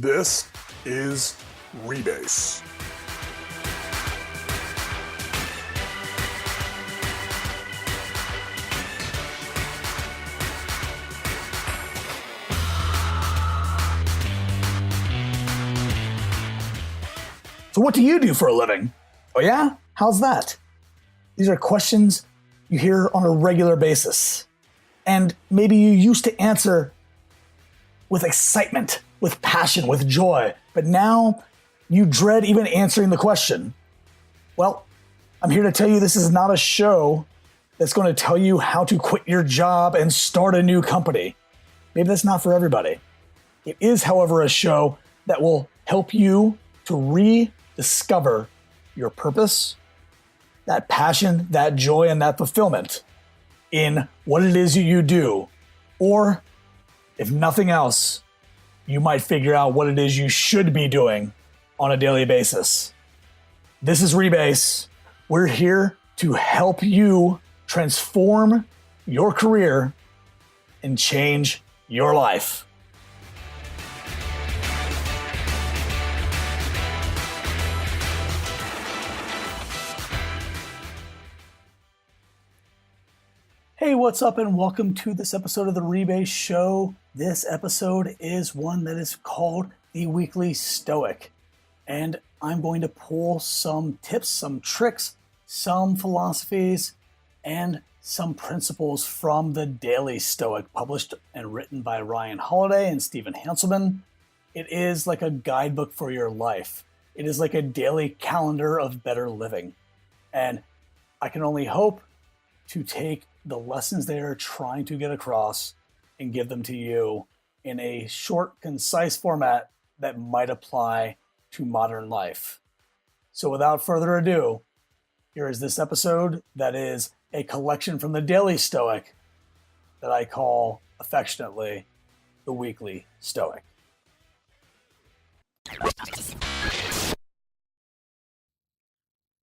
This is Rebase. So what do you do for a living? Oh yeah? How's that? These are questions you hear on a regular basis. And maybe you used to answer with excitement, with passion, with joy, but now you dread even answering the question. Well, I'm here to tell you this is not a show that's going to tell you how to quit your job and start a new company. Maybe that's not for everybody. It is, however, a show that will help you to rediscover your purpose, that passion, that joy, and that fulfillment in what it is you do. Or, if nothing else, you might figure out what it is you should be doing on a daily basis. This is Rebase. We're here to help you transform your career and change your life. Hey, what's up, and welcome to this episode of the Rebase Show. This episode is one that is called the Weekly Stoic, and I'm going to pull some tips, some tricks, some philosophies, and some principles from the Daily Stoic, published and written by Ryan Holiday and Stephen Hanselman. It is like a guidebook for your life. It is like a daily calendar of better living, and I can only hope to take the lessons they are trying to get across and give them to you in a short, concise format that might apply to modern life. So without further ado, here is this episode that is a collection from the Daily Stoic that I call affectionately the Weekly Stoic.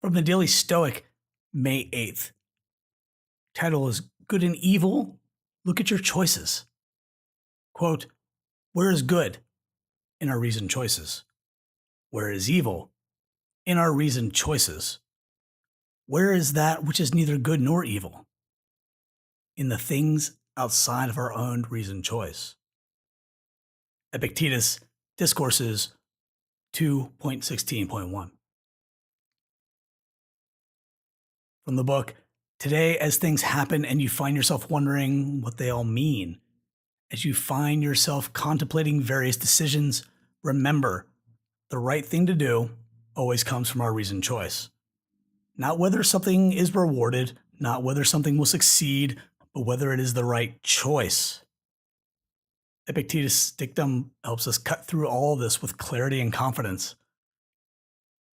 From the Daily Stoic, May 8th. Title is Good and Evil. Look at your choices. Quote, where is good? In our reasoned choices. Where is evil? In our reasoned choices. Where is that which is neither good nor evil? In the things outside of our own reasoned choice. Epictetus, Discourses 2.16.1. From the book, Today, as things happen and you find yourself wondering what they all mean, as you find yourself contemplating various decisions, remember, the right thing to do always comes from our reasoned choice. Not whether something is rewarded, not whether something will succeed, but whether it is the right choice. Epictetus' dictum helps us cut through all of this with clarity and confidence.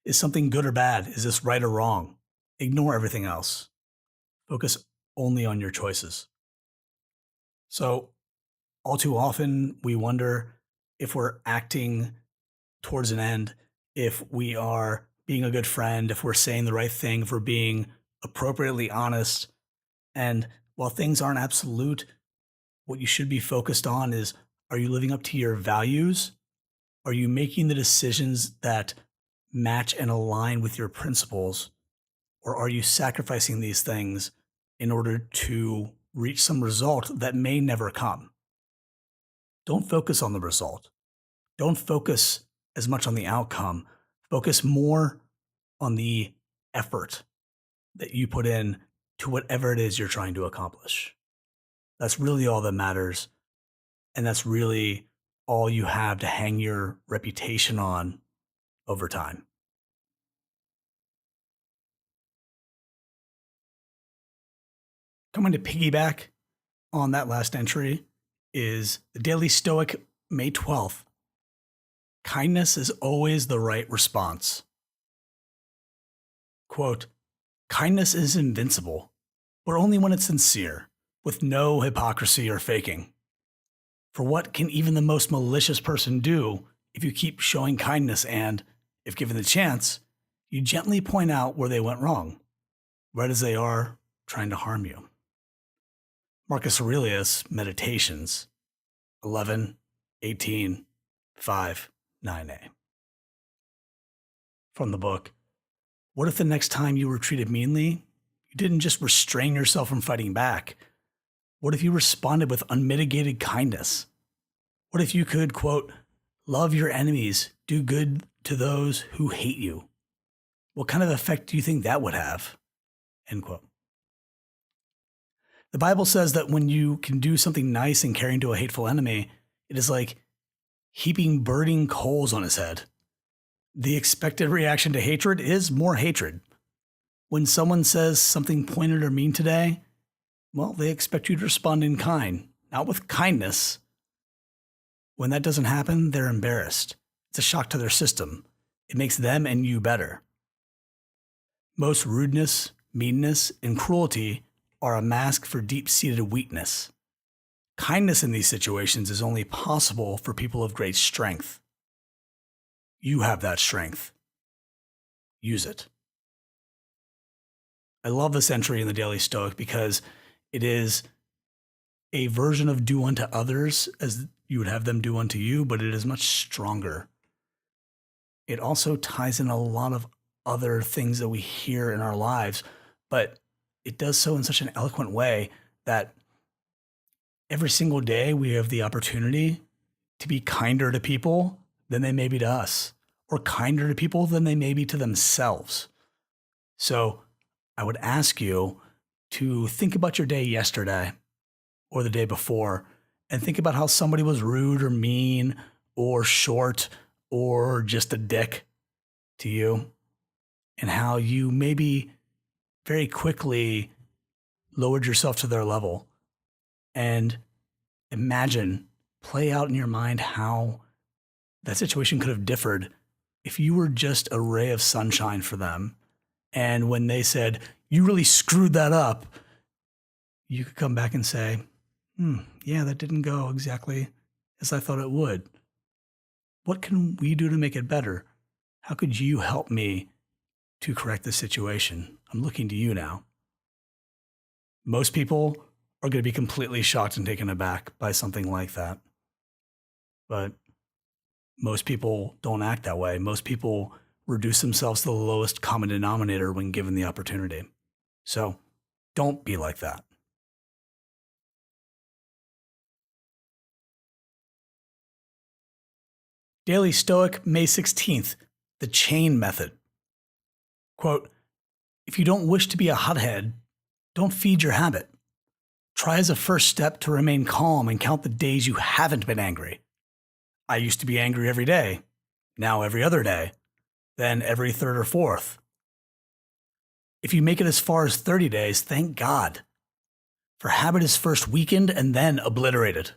Is something good or bad? Is this right or wrong? Ignore everything else. Focus only on your choices. So, all too often, we wonder if we're acting towards an end, if we are being a good friend, if we're saying the right thing, if we're being appropriately honest. And while things aren't absolute, what you should be focused on is, are you living up to your values? Are you making the decisions that match and align with your principles? Or are you sacrificing these things in order to reach some result that may never come? Don't focus on the result. Don't focus as much on the outcome. Focus more on the effort that you put in to whatever it is you're trying to accomplish. That's really all that matters. And that's really all you have to hang your reputation on over time. Coming to piggyback on that last entry is the Daily Stoic, May 12th. Kindness is always the right response. Quote, kindness is invincible, but only when it's sincere, with no hypocrisy or faking. For what can even the most malicious person do if you keep showing kindness and, if given the chance, you gently point out where they went wrong, right as they are trying to harm you? Marcus Aurelius, Meditations, 11, 18, 5, 9a. From the book, what if the next time you were treated meanly, you didn't just restrain yourself from fighting back? What if you responded with unmitigated kindness? What if you could, quote, love your enemies, do good to those who hate you? What kind of effect do you think that would have? End quote. The Bible says that when you can do something nice and caring to a hateful enemy, it is like heaping burning coals on his head. The expected reaction to hatred is more hatred. When someone says something pointed or mean today, well, they expect you to respond in kind, not with kindness. When that doesn't happen, they're embarrassed. It's a shock to their system. It makes them and you better. Most rudeness, meanness, and cruelty are a mask for deep-seated weakness. Kindness in these situations is only possible for people of great strength. You have that strength. Use it. I love this entry in the Daily Stoic because it is a version of do unto others as you would have them do unto you, but it is much stronger. It also ties in a lot of other things that we hear in our lives, but it does so in such an eloquent way that every single day we have the opportunity to be kinder to people than they may be to us, or kinder to people than they may be to themselves. So I would ask you to think about your day yesterday or the day before and think about how somebody was rude or mean or short or just a dick to you, and how you maybe very quickly lowered yourself to their level. And imagine, play out in your mind how that situation could have differed if you were just a ray of sunshine for them. And when they said, you really screwed that up, you could come back and say, yeah, that didn't go exactly as I thought it would. What can we do to make it better? How could you help me to correct this situation? I'm looking to you now. Most people are going to be completely shocked and taken aback by something like that. But most people don't act that way. Most people reduce themselves to the lowest common denominator when given the opportunity. So don't be like that. Daily Stoic, May 16th, the chain method. Quote, if you don't wish to be a hothead, don't feed your habit. Try as a first step to remain calm and count the days you haven't been angry. I used to be angry every day, now every other day, then every third or fourth. If you make it as far as 30 days, thank God. For habit is first weakened and then obliterated.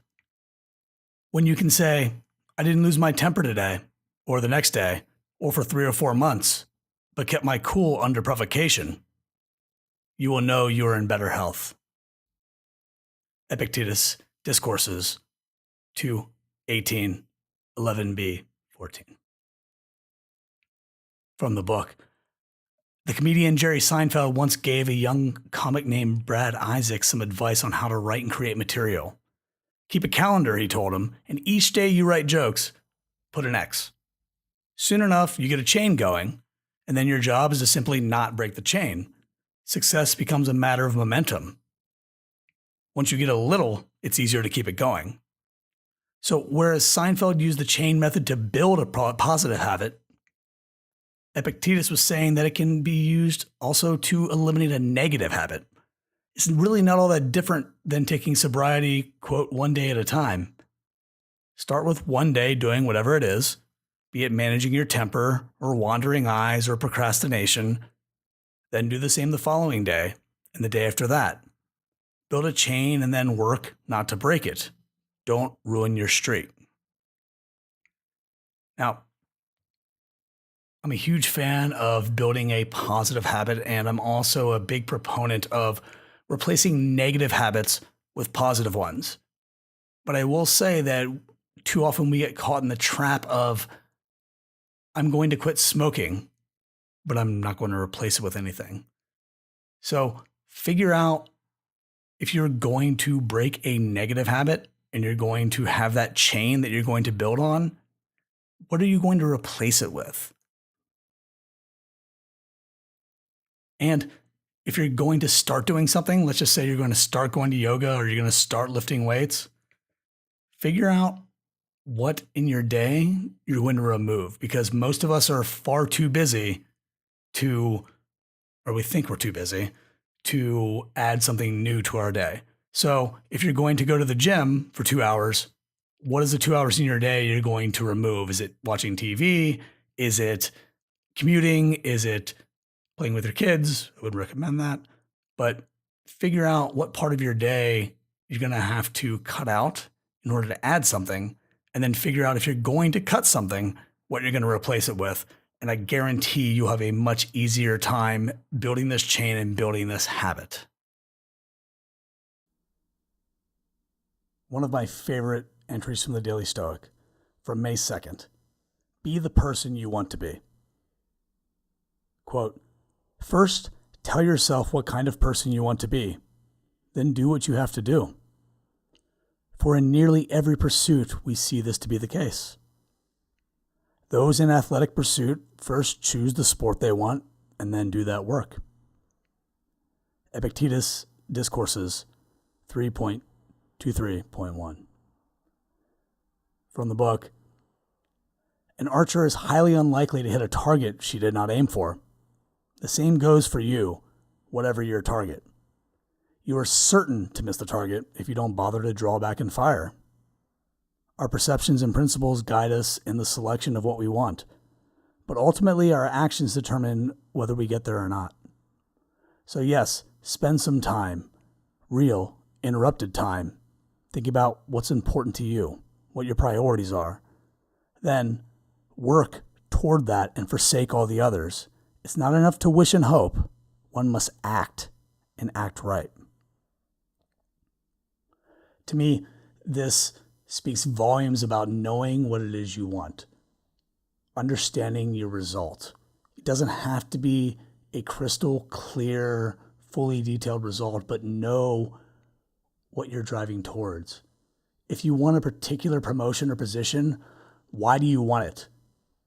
When you can say, I didn't lose my temper today, or the next day, or for 3 or 4 months, but kept my cool under provocation, you will know you are in better health. Epictetus, Discourses 2:18, 11b, 14. From the book, the comedian Jerry Seinfeld once gave a young comic named Brad Isaac some advice on how to write and create material. Keep a calendar, he told him, and each day you write jokes, put an X. Soon enough, you get a chain going, and then your job is to simply not break the chain. Success becomes a matter of momentum. Once you get a little, it's easier to keep it going. So whereas Seinfeld used the chain method to build a positive habit, Epictetus was saying that it can be used also to eliminate a negative habit. It's really not all that different than taking sobriety, quote, one day at a time. Start with one day doing whatever it is, be it managing your temper or wandering eyes or procrastination. Then do the same the following day and the day after that. Build a chain and then work not to break it. Don't ruin your streak. Now, I'm a huge fan of building a positive habit, and I'm also a big proponent of replacing negative habits with positive ones. But I will say that too often we get caught in the trap of, I'm going to quit smoking, but I'm not going to replace it with anything. So figure out if you're going to break a negative habit and you're going to have that chain that you're going to build on, What are you going to replace it with? And if you're going to start doing something, let's just say you're going to start going to yoga or you're going to start lifting weights, figure out what in your day you're going to remove, because most of us are far too busy or we think we're too busy to add something new to our day. So if you're going to go to the gym for 2 hours, what is the 2 hours in your day you're going to remove? Is it watching TV? Is it commuting? Is it playing with your kids? I would recommend that. But figure out what part of your day you're going to have to cut out in order to add something, and then figure out if you're going to cut something, what you're going to replace it with. And I guarantee you'll have a much easier time building this chain and building this habit. One of my favorite entries from the Daily Stoic from May 2nd. Be the person you want to be. Quote, first, tell yourself what kind of person you want to be. Then do what you have to do. For in nearly every pursuit, we see this to be the case. Those in athletic pursuit first choose the sport they want and then do that work. Epictetus Discourses 3.23.1. From the book, an archer is highly unlikely to hit a target she did not aim for. The same goes for you, whatever your target. You are certain to miss the target if you don't bother to draw back and fire. Our perceptions and principles guide us in the selection of what we want, but ultimately our actions determine whether we get there or not. So yes, spend some time, real, interrupted time, thinking about what's important to you, what your priorities are. Then work toward that and forsake all the others. It's not enough to wish and hope. One must act and act right. To me, this speaks volumes about knowing what it is you want, understanding your result. It doesn't have to be a crystal clear, fully detailed result, but know what you're driving towards. If you want a particular promotion or position, why do you want it?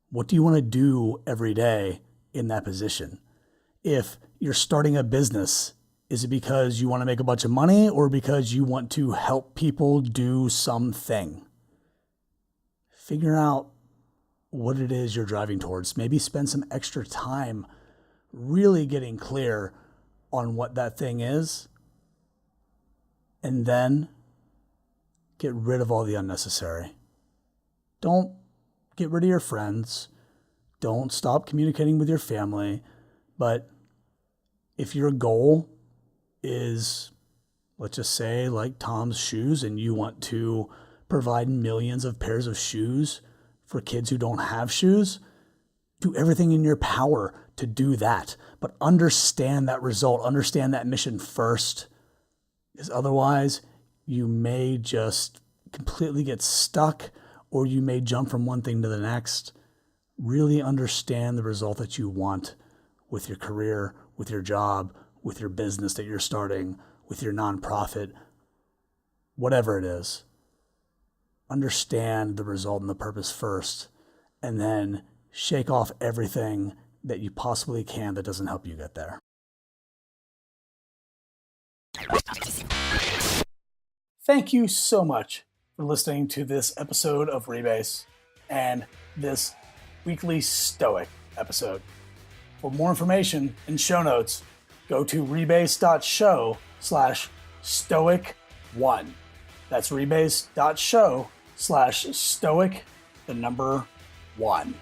What do you want to do every day in that position? If you're starting a business, is it because you want to make a bunch of money or because you want to help people do something? Figure out what it is you're driving towards. Maybe spend some extra time really getting clear on what that thing is, and then get rid of all the unnecessary. Don't get rid of your friends. Don't stop communicating with your family. But if your goal is, let's just say, like Tom's shoes, and you want to provide millions of pairs of shoes for kids who don't have shoes, do everything in your power to do that. But understand that result, understand that mission first, because otherwise you may just completely get stuck, or you may jump from one thing to the next. Really understand the result that you want with your career, with your job, with your business that you're starting, with your nonprofit, whatever it is. Understand the result and the purpose first, and then shake off everything that you possibly can that doesn't help you get there. Thank you so much for listening to this episode of Rebase and this weekly Stoic episode. For more information and show notes, go to rebase.show/stoic1. That's rebase.show/stoic1.